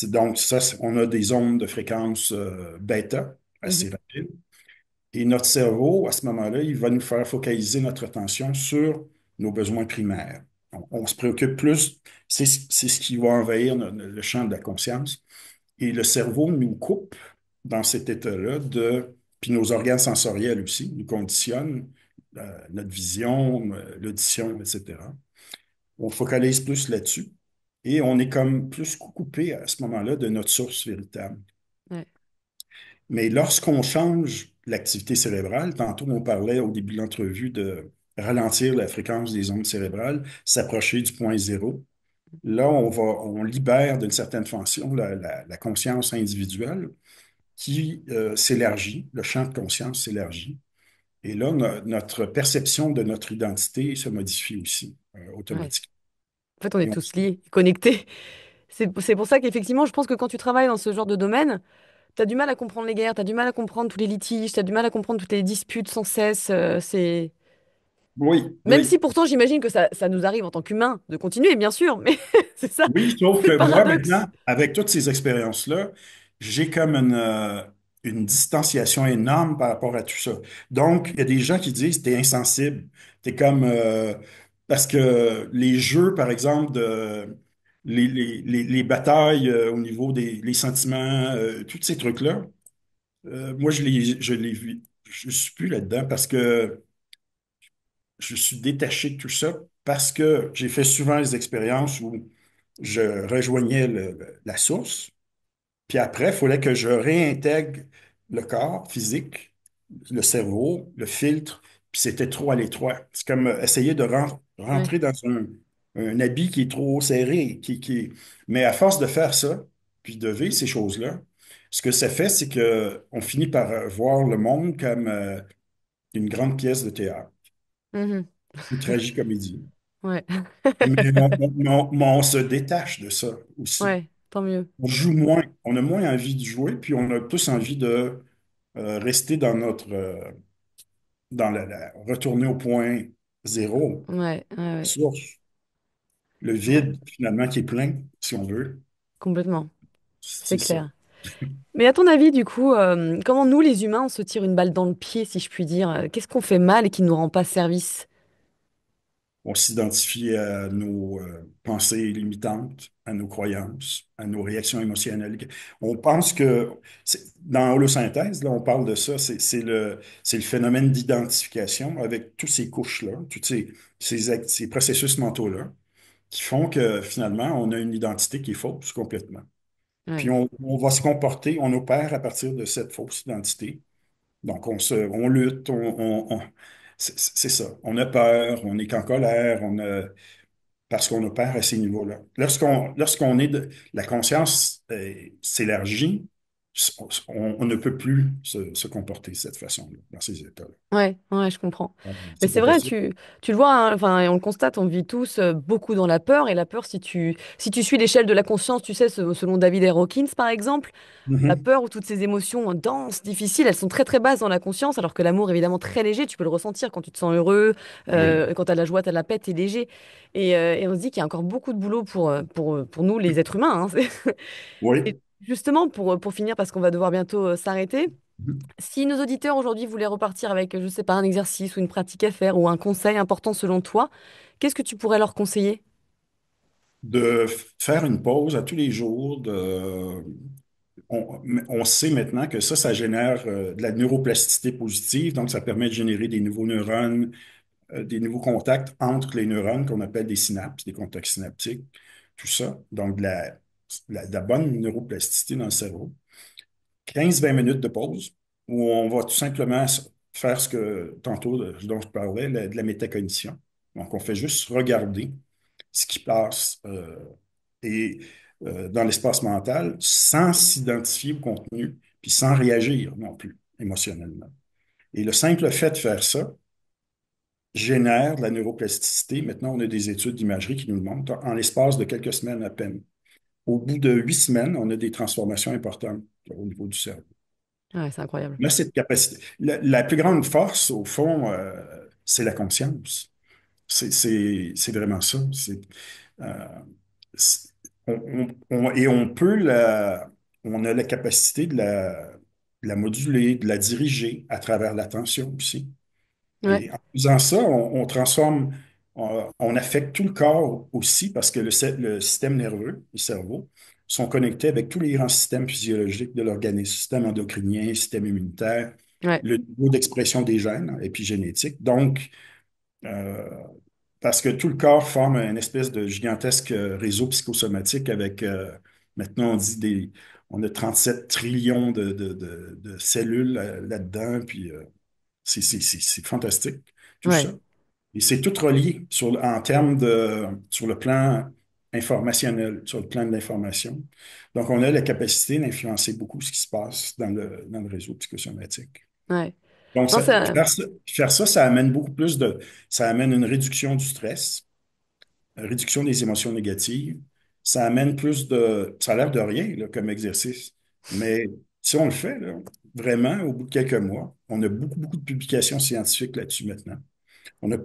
donc ça, on a des ondes de fréquence bêta assez Mhm. rapides. Et notre cerveau, à ce moment-là, il va nous faire focaliser notre attention sur nos besoins primaires. On se préoccupe plus, c'est ce qui va envahir le champ de la conscience. Et le cerveau nous coupe dans cet état-là puis nos organes sensoriels aussi nous conditionnent, notre vision, l'audition, etc. On focalise plus là-dessus et on est comme plus coupé à ce moment-là de notre source véritable. Ouais. Mais lorsqu'on change l'activité cérébrale, tantôt on parlait au début de l'entrevue de ralentir la fréquence des ondes cérébrales, s'approcher du point zéro. Là, on libère d'une certaine façon la conscience individuelle qui s'élargit, le champ de conscience s'élargit. Et là, notre perception de notre identité se modifie aussi Ouais. automatiquement. En fait, on est Et on- tous liés, connectés. C'est pour ça qu'effectivement, je pense que quand tu travailles dans ce genre de domaine, tu as du mal à comprendre les guerres, tu as du mal à comprendre tous les litiges, tu as du mal à comprendre toutes les disputes sans cesse. C'est... oui, Même oui. si pourtant, j'imagine que ça nous arrive en tant qu'humains de continuer, bien sûr, mais c'est ça, Oui, sauf c'est que le moi, maintenant, paradoxe. avec toutes ces expériences-là, j'ai comme une distanciation énorme par rapport à tout ça. Donc, il y a des gens qui disent, t'es insensible. T'es comme... parce que les jeux, par exemple, les batailles au niveau des les sentiments, tous ces trucs-là, moi, je les vis. Je suis plus là-dedans parce que je suis détaché de tout ça parce que j'ai fait souvent les expériences où je rejoignais la source, puis après, il fallait que je réintègre le corps physique, le cerveau, le filtre, puis c'était trop à l'étroit. C'est comme essayer de Ouais. rentrer dans un habit qui est trop serré, mais à force de faire ça, puis de vivre ces choses-là, ce que ça fait, c'est que on finit par voir le monde comme une grande pièce de théâtre, Mhm. une tragicomédie. Ouais. Mais on se détache de ça aussi. Ouais, tant mieux. On joue moins, on a moins envie de jouer, puis on a plus envie de rester dans retourner au point zéro, Ouais, ouais, ouais. source, le Ouais, vide finalement qui est plein, si on veut. complètement. C'est C'est ça. clair. Mais à ton avis, du coup, comment nous, les humains, on se tire une balle dans le pied, si je puis dire? Qu'est-ce qu'on fait mal et qui ne nous rend pas service? On s'identifie à nos pensées limitantes, à nos croyances, à nos réactions émotionnelles. On pense que, dans Holosynthèse, là, on parle de ça, c'est le phénomène d'identification avec tous ces couches-là, tous ces processus mentaux-là, qui font que finalement, on a une identité qui est fausse complètement. Puis Ouais. on va se comporter, on opère à partir de cette fausse identité. Donc, on lutte, C'est ça. On a peur, on est en colère, parce qu'on a peur à ces niveaux-là. Lorsqu'on est la conscience s'élargit, on ne peut plus se comporter de cette façon-là, dans ces états-là. Ouais, ouais, je comprends. Mais C'est c'est pas vrai, possible. tu le vois, hein, enfin, et on le constate, on vit tous beaucoup dans la peur. Et la peur, si tu suis l'échelle de la conscience, tu sais, selon David R. Hawkins, par exemple, la Mhm. peur ou toutes ces émotions denses, difficiles, elles sont très très basses dans la conscience, alors que l'amour, évidemment, très léger, tu peux le ressentir quand tu te sens heureux, Oui, quand tu as de la joie, tu as de la paix, t'es léger. Et on se dit qu'il y a encore beaucoup de boulot pour nous, les êtres humains, hein. Et oui. justement, pour finir, parce qu'on va devoir bientôt s'arrêter, Mhm. si nos auditeurs aujourd'hui voulaient repartir avec, je sais pas, un exercice ou une pratique à faire ou un conseil important selon toi, qu'est-ce que tu pourrais leur conseiller? De faire une pause à tous les jours, on sait maintenant que ça génère de la neuroplasticité positive, donc ça permet de générer des nouveaux neurones, des nouveaux contacts entre les neurones qu'on appelle des synapses, des contacts synaptiques, tout ça. Donc, de la bonne neuroplasticité dans le cerveau. 15-20 minutes de pause où on va tout simplement faire ce que tantôt, dont je parlais, de la métacognition. Donc, on fait juste regarder ce qui passe et dans l'espace mental sans s'identifier au contenu, puis sans réagir non plus émotionnellement. Et le simple fait de faire ça génère de la neuroplasticité. Maintenant, on a des études d'imagerie qui nous le montrent en l'espace de quelques semaines à peine. Au bout de 8 semaines, on a des transformations importantes au niveau du cerveau. Ouais, c'est incroyable. On a cette capacité. La plus grande force, au fond, c'est la conscience. C'est vraiment ça. Euh, c'est- et on a la capacité de la moduler, de la diriger à travers l'attention aussi. Ouais, Et en faisant ça, on transforme, on affecte tout le corps aussi parce que le système nerveux, le cerveau, sont connectés avec tous les grands systèmes physiologiques de l'organisme, système endocrinien, système immunitaire, ouais, le niveau d'expression des gènes épigénétiques. Donc, euh, parce que tout le corps forme une espèce de gigantesque réseau psychosomatique avec, maintenant on dit on a 37 trillions de cellules là-dedans, puis c'est fantastique, tout ouais, ça. Et c'est tout relié en termes sur le plan informationnel, sur le plan de l'information. Donc, on a la capacité d'influencer beaucoup ce qui se passe dans le réseau psychosomatique. ouais. Donc, Non, ça, faire ça, ça amène beaucoup plus ça amène une réduction du stress, une réduction des émotions négatives. Ça amène ça a l'air de rien, là, comme exercice. Mais si on le fait, là, vraiment, au bout de quelques mois, on a beaucoup, beaucoup de publications scientifiques là-dessus maintenant. On est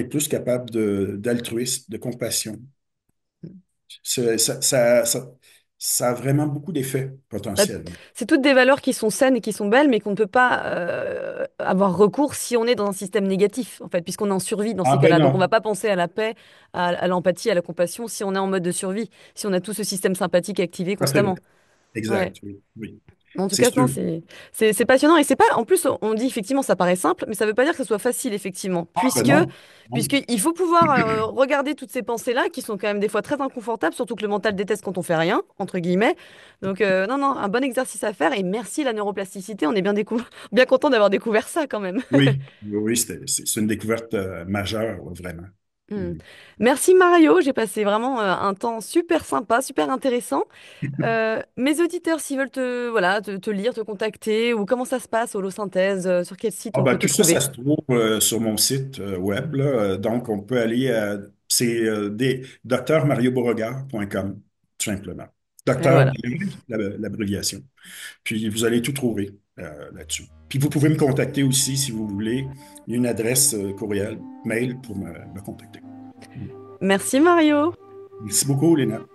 plus capable d'altruisme, de compassion. C'est- Ça, ça, ça, ça a vraiment beaucoup d'effets bah, potentiels. c'est toutes des valeurs qui sont saines et qui sont belles, mais qu'on ne peut pas avoir recours si on est dans un système négatif, en fait, puisqu'on est en survie dans Ah ces ben cas-là. Donc, on ne va non, pas penser à la paix, à l'empathie, à la compassion si on est en mode de survie, si on a tout ce système sympathique activé ça c'est vrai. constamment. Ouais. Exact, oui, oui. En tout C'est cas, non, sûr. c'est passionnant et c'est pas. En plus, on dit effectivement, ça paraît simple, mais ça veut pas dire que ce soit facile effectivement, Ah ben non, non. puisqu'il faut pouvoir regarder toutes ces pensées-là qui sont quand même des fois très inconfortables, surtout que le mental déteste quand on fait rien entre guillemets. Donc non, non, un bon exercice à faire et merci la neuroplasticité. On est bien content d'avoir découvert ça quand même. Oui, oui, oui, c'est une découverte majeure, ouais, vraiment. Hmm. Mm. Merci Mario, j'ai passé vraiment un temps super sympa, super intéressant. Mes auditeurs, s'ils veulent voilà, te lire, te contacter, ou comment ça se passe, Holosynthèse, sur quel site Ah on ben, peut te tout ça, ça trouver? se trouve sur mon site web, là. Donc, on peut aller c'est drmariobeauregard.com, tout simplement. Et Docteur, voilà. l'abréviation. Puis, vous allez tout trouver là-dessus. Puis, vous pouvez me contacter aussi si vous voulez. Il y a une adresse courriel, mail pour me contacter. Merci Mario. Merci beaucoup, Léna.